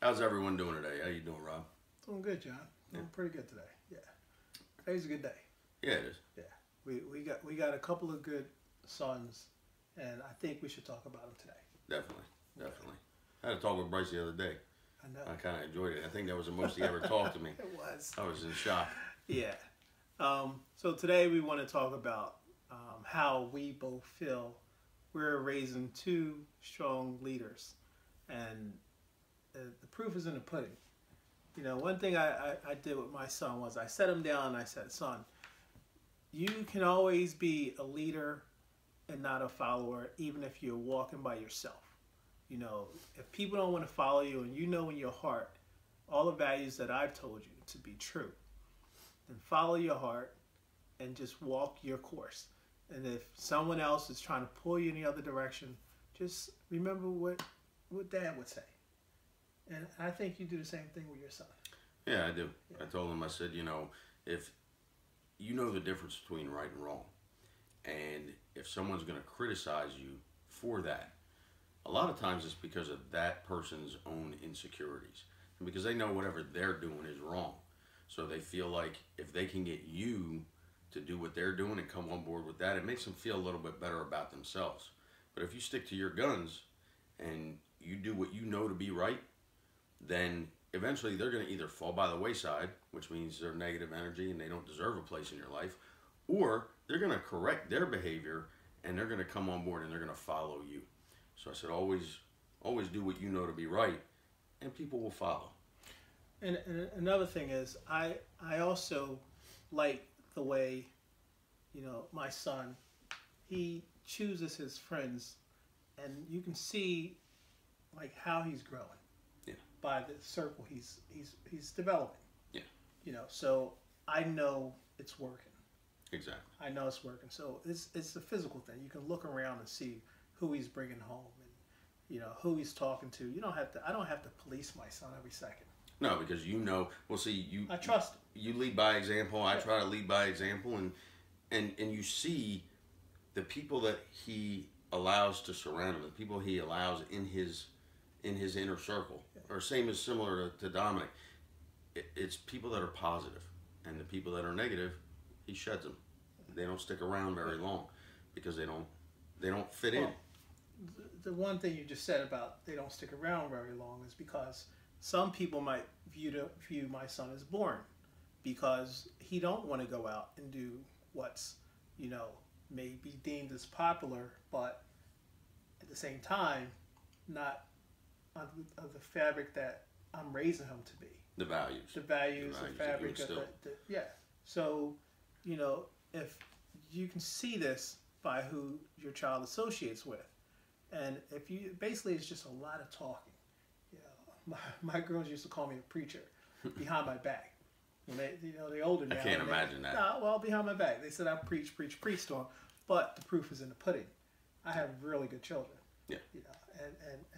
How's everyone doing today? How you doing, Rob? Doing good, John. Doing pretty good today. Yeah. Today's a good day. Yeah, it is. Yeah. We got a couple of good sons, and I think we should talk about them today. Definitely, definitely. I had a talk with Bryce the other day. I know. I kind of enjoyed it. I think that was the most he ever talked to me. It was. I was in shock. Yeah. So today we want to talk about how we both feel we're raising two strong leaders, and the proof is in the pudding. You know, one thing I did with my son was I set him down and I said, son, you can always be a leader and not a follower, even if you're walking by yourself. You know, if people don't want to follow you and you know in your heart all the values that I've told you to be true, then follow your heart and just walk your course. And if someone else is trying to pull you in the other direction, just remember what Dad would say. And I think you do the same thing with your son. Yeah, I do. Yeah. I told him, I said, you know, if you know the difference between right and wrong, and if someone's going to criticize you for that, a lot of times it's because of that person's own insecurities. And because they know whatever they're doing is wrong. So they feel like if they can get you to do what they're doing and come on board with that, it makes them feel a little bit better about themselves. But if you stick to your guns and you do what you know to be right, then eventually they're going to either fall by the wayside, which means they're negative energy and they don't deserve a place in your life, or they're going to correct their behavior and they're going to come on board and they're going to follow you. So I said, always do what you know to be right, and people will follow. And another thing is, I also like the way, you know, my son, he chooses his friends, and you can see like how he's growing. Yeah. By the circle he's developing. Yeah. You know, so I know it's working. Exactly. I know it's working. So it's a physical thing. You can look around and see who he's bringing home and, you know, who he's talking to. You don't have to. I don't have to police my son every second. No, because you know. Well, see, I trust him. You lead by example. I try to lead by example, and you see the people that he allows to surround him, the people he allows in his inner circle, or similar to Dominic. It's people that are positive, and the people that are negative, he sheds them. They don't stick around very long because they don't fit in. The one thing you just said about they don't stick around very long is because some people might view my son as boring because he don't want to go out and do what's, you know, may be deemed as popular, but at the same time, not of the fabric that I'm raising him to be. The values, the fabric of yeah. So, you know, if you can see this by who your child associates with, and if you basically it's just a lot of talking. You know, my girls used to call me a preacher behind my back. When they're older now. I can't imagine that. Nah, well, behind my back, they said I preach to them, but the proof is in the pudding. I have really good children. Yeah. You know,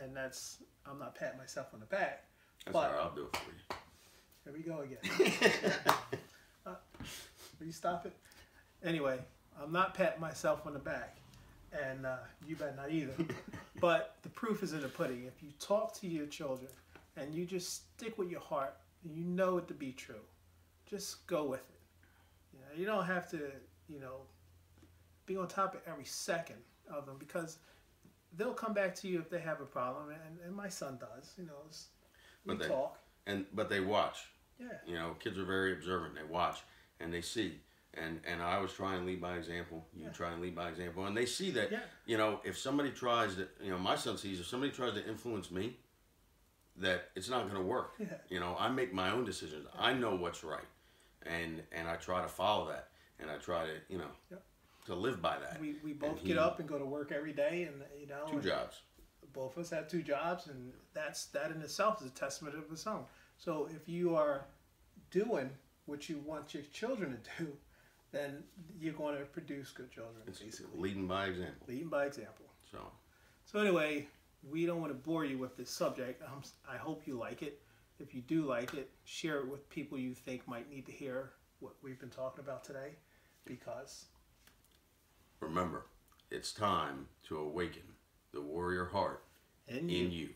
and that's, I'm not patting myself on the back. That's all right, I'll do it for you. Here we go again. Will you stop it? Anyway, I'm not patting myself on the back, and you better not either. But the proof is in the pudding. If you talk to your children and you just stick with your heart and you know it to be true, just go with it. You know, you don't have to, you know, be on top of every second of them, because they'll come back to you if they have a problem, and my son does. You know, we talk. But they watch. Yeah. You know, kids are very observant. They watch and they see. And I always try and lead by example. You try and lead by example. And they see that, you know, if somebody tries to, you know, my son sees if somebody tries to influence me, that it's not going to work. Yeah. You know, I make my own decisions. I know what's right. And I try to follow that. And I try to, you know, to live by that. We both get up and go to work every day, and, you know. 2 jobs. Both of us have 2 jobs, and that in itself is a testament of its own. So if you are doing what you want your children to do, then you're going to produce good children. It's basically leading by example. Leading by example. So anyway, we don't want to bore you with this subject. I hope you like it. If you do like it, share it with people you think might need to hear what we've been talking about today, because remember, it's time to awaken the warrior heart in you.